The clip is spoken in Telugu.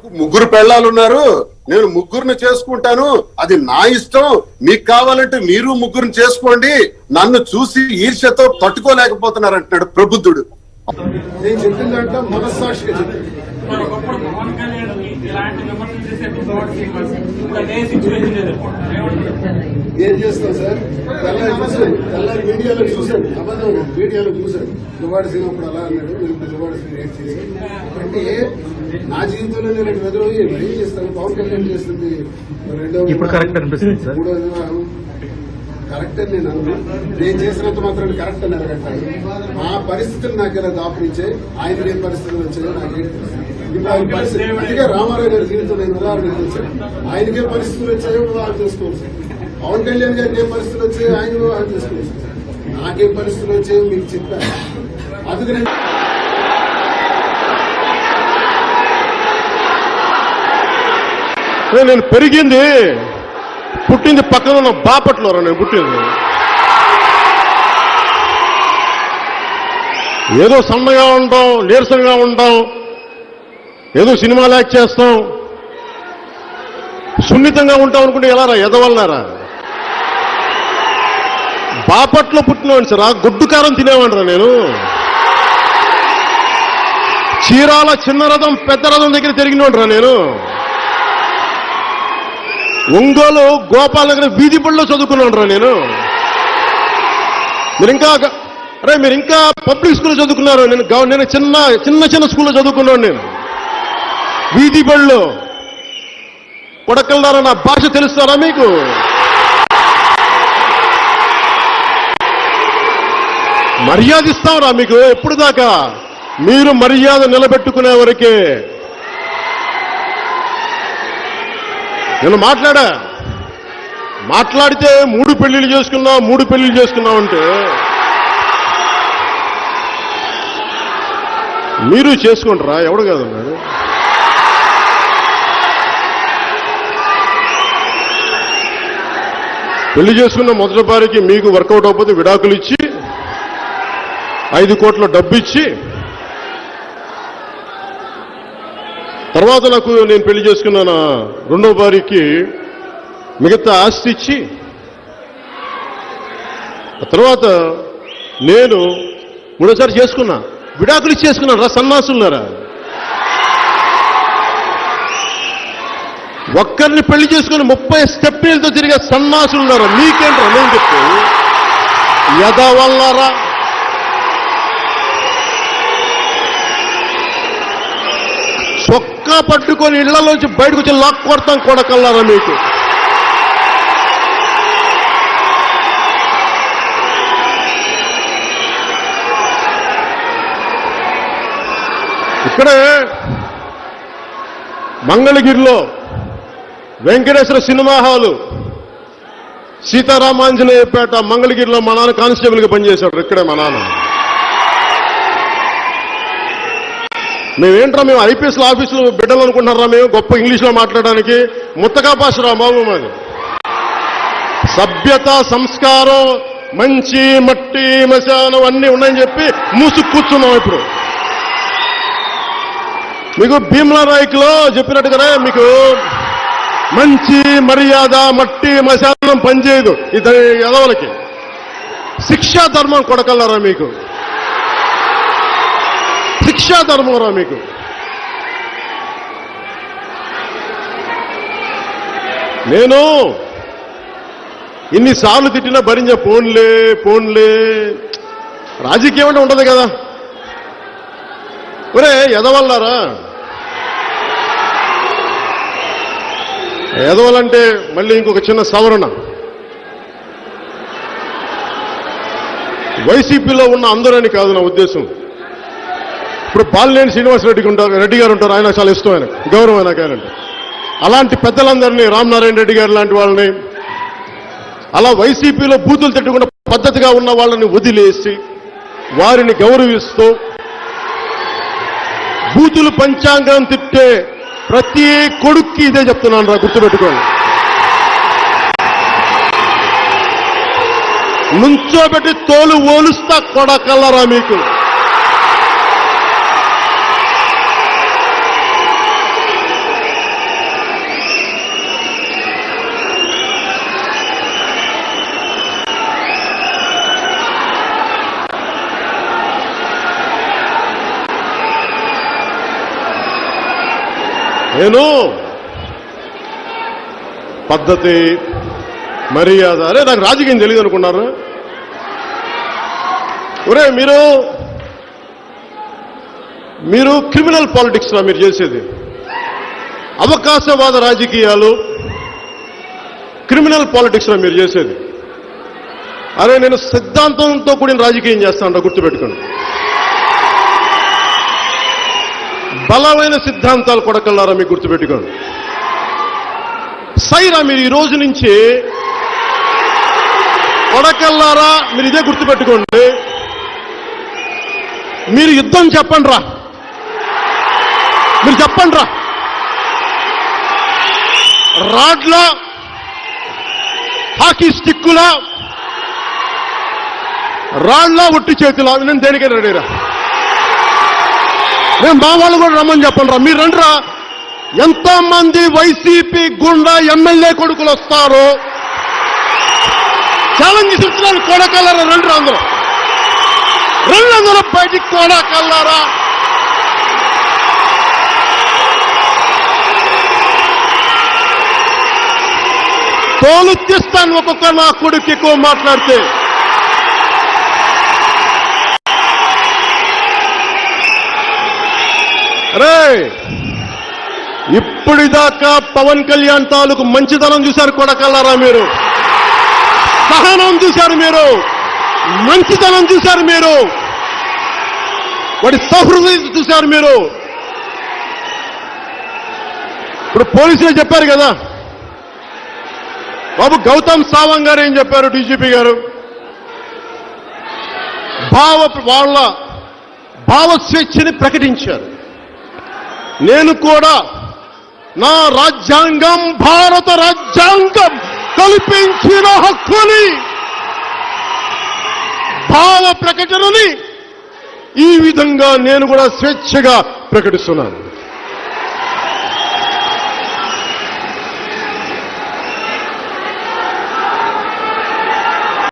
నాకు ముగ్గురు పెళ్ళాలు ఉన్నారు, నేను ముగ్గురిని చేసుకుంటాను, అది నా ఇష్టం, మీకు కావాలంటే మీరు ముగ్గురిని చేసుకోండి, నన్ను చూసి ఈర్ష్యతో తట్టుకోలేకపోతున్నారు అంటున్నాడు ప్రబుద్ధుడు. నేను చెప్పిన దాంట్లో మనస్సాక్షిగా చెప్పింది. ఏం చేస్తాం సార్, తెల్లారి మీడియాలో చూశాడు, అబద్ధం మీడియాలో చూశాడు, దువాడ సింగ్ అప్పుడు అలా అన్నాడు, నేను దువాడ సింగ్ రేట్ చేశాను అంటే నా జీవితంలో నేను ఎదురయ్యి ఏం చేస్తాను. పవన్ కళ్యాణ్ చేస్తుంది ఇప్పుడు కరెక్ట్ అనిపిస్తుంది సార్, మూడో వివాహం కరెక్ట్ అని నేను అన్నా. నేను చేసినంత మాత్రం కరెక్ట్ అని అడగట్టాను. ఆ పరిస్థితులు నాకు ఎలా దాపురించాయి, ఆయన ఏ పరిస్థితులు వచ్చాయో నాకేం తెలుసు. ఇప్పుడు ఆయన పరిస్థితి అందుకే రామారావు గారి జీవితం నేను ఉదాహరణ చేశాను. ఆయనకే పరిస్థితులు వచ్చాయో వివాహం చేసుకోవచ్చు, పవన్ కళ్యాణ్ గారికి ఏ పరిస్థితులు వచ్చాయో ఆయన వివాహం చేసుకోవచ్చు, నాకేం పరిస్థితులు వచ్చాయో మీకు చెప్పాను. అందుకనే నేను పెరిగింది పుట్టింది పక్కన ఉన్న బాపట్లో నేను పుట్టింది. ఏదో సన్నగా ఉంటాం, నీరసంగా ఉంటాం, ఏదో సినిమాలు యాక్ట్ చేస్తాం, సున్నితంగా ఉంటాం అనుకుంటే ఎలా రా ఎదవల్లారా. బాపట్లో పుట్టినవాడిని సార్, గుడ్డు కారం తినేవాడిరా నేను. చీరాల చిన్న రథం పెద్ద రథం దగ్గర తిరిగినవాడిరా నేను. ఒంగోలు గోపాల్ నగర్ వీధి బడిలో చదువుకున్నాను రా నేను. మీరు ఇంకా పబ్లిక్ స్కూల్లో చదువుకున్నారు, నేను చిన్న స్కూల్లో చదువుకున్నాను నేను, వీధి బడిలో. కొడకల్లారా నా భాష తెలుస్తారా మీకు? మర్యాద ఇస్తాంరా మీకు ఎప్పుడు దాకా? మీరు మర్యాద నిలబెట్టుకునే వరకే. నేను మాట్లాడితే 3 పెళ్లిళ్ళు చేసుకున్నాం అంటే మీరు చేసుకుంటారా? ఎవడు కాదన్నాడు. పెళ్లి చేసుకున్న మొదటి భార్యకి మీకు వర్కౌట్ అవ్వకపోతే విడాకులు ఇచ్చి 5 కోట్ల డబ్బు ఇచ్చి, తర్వాత నేను పెళ్లి చేసుకున్న రెండో భార్యకి మిగతా ఆస్తి ఇచ్చి, తర్వాత నేను మూడోసారి చేసుకున్నా, విడాకులు ఇచ్చి చేసుకున్నాను రా సన్నాసులారా. ఒక్కరిని పెళ్లి చేసుకుని 30 స్టెప్పులతో తిరిగే సన్నాసులున్నారా. మీకేంట్రా నేను చెప్పి యదవల్లారా. చొక్కా పట్టుకొని ఇళ్లలోంచి బయటకు వచ్చి లాక్ కొడతాం కొడకల్లారా మీకు. ఇక్కడే మంగళగిరిలో వెంకటేశ్వర సినిమా హాలు, సీతారామాంజనేయపేట మంగళగిరిలో మా నాన్న కానిస్టేబుల్గా పనిచేశాడు. ఇక్కడే మా నాన్న. మేము ఐపీఎస్ ఆఫీసులో బిడ్డలు అనుకుంటున్నారా? మేము గొప్ప ఇంగ్లీష్లో మాట్లాడడానికి ముత్తకా భాషరా బాబు మాది. సభ్యత, సంస్కారం, మంచి మట్టి మశానం అన్నీ ఉన్నాయని చెప్పి మూసుకు కూర్చున్నాం. ఇప్పుడు మీకు భీమ్లా నాయకులో చెప్పినట్టుగానే మీకు మంచి మర్యాద, మట్టి మశానం పనిచేయదు. ఇతని ఎదవలకి శిక్షా ధర్మం కొడకల్లారా మీకు. శిక్షా ధర్మం రా మీకు. నేను ఇన్నిసార్లు తిట్టినా భరించే పోన్లే రాజకీయం అంటే ఉండదు కదా. ఒరే ఎదవల్లారా, ఎదవలంటే మళ్ళీ ఇంకొక చిన్న సవరణ. వైసీపీలో ఉన్న అందరని కాదు నా ఉద్దేశం. ఇప్పుడు బాలినేని శ్రీనివాసరెడ్డి గారు ఉంటారు, ఆయన చాలా ఇష్టం, ఆయన గౌరవం ఆయన కానండి. అలాంటి పెద్దలందరినీ, రామనారాయణ రెడ్డి గారు లాంటి వాళ్ళని, అలా వైసీపీలో బూతులు తిట్టకుండా పద్ధతిగా ఉన్న వాళ్ళని వదిలేసి వారిని గౌరవిస్తూ, బూతులు పంచాంగం తిట్టే ప్రతి కొడుక్కి ఇదే చెప్తున్నాను రా, గుర్తుపెట్టుకోండి. నుంచోబెట్టి తోలు ఓలుస్తా కొడకల్లరా మీకు. నేను పద్ధతి మర్యాద అరే నాకు రాజకీయం తెలియదు అనుకున్నారు. ఒరే మీరు క్రిమినల్ పాలిటిక్స్ లా మీరు చేసేది, అవకాశవాద రాజకీయాలు క్రిమినల్ పాలిటిక్స్ లో మీరు చేసేది. అరే నేను సిద్ధాంతంతో కూడిన రాజకీయం చేస్తాను, గుర్తుపెట్టుకోండి. బలమైన సిద్ధాంతాలు కొడకల్లారా మీకు గుర్తుపెట్టుకోండి. సైరా మీరు ఈ రోజు నుంచి కొడకల్లారా మీరు ఇదే గుర్తుపెట్టుకోండి. మీరు యుద్ధం చెప్పండి రా, మీరు చెప్పండి రా. రాడ్ల హాకీ స్టిక్కులా రాళ్ల ఒట్టి చేతులా నేను దేనికైనా రెడీరా. నేను మా వాళ్ళు కూడా రమ్మని చెప్పండి రా, మీరు రండి రా. ఎంతమంది వైసీపీ గుండా ఎమ్మెల్యే కొడుకులు వస్తారో ఛాలెంజ్ ఇస్తున్నాను. కొడకల్లారా రండి రా, అందరూ రండి, అందరూ బయటికి కొడకల్లారా. తోలు తీస్తాను ఒక్కొక్క నా కొడుకు ఎక్కువ మాట్లాడితే. రే ఇప్పటిదాకా పవన్ కళ్యాణ్ తాలూకు మంచితనం చూశారు కొడకల్లారా, మీరు సహనం చూశారు, మీరు మంచితనం చూశారు, మీరు వాడి సహృదయం చూశారు. మీరు ఇప్పుడు పోలీసులు చెప్పారు కదా బాబు, గౌతమ్ సావంగ్ గారు ఏం చెప్పారు, డీజీపీ గారు వాళ్ళ భావస్వేచ్ఛని ప్రకటించారు. నేను కూడా నా రాజ్యాంగం, భారత రాజ్యాంగం కల్పించిన హక్కుని, భావ ప్రకటనని ఈ విధంగా నేను కూడా స్వేచ్ఛగా ప్రకటిస్తున్నాను.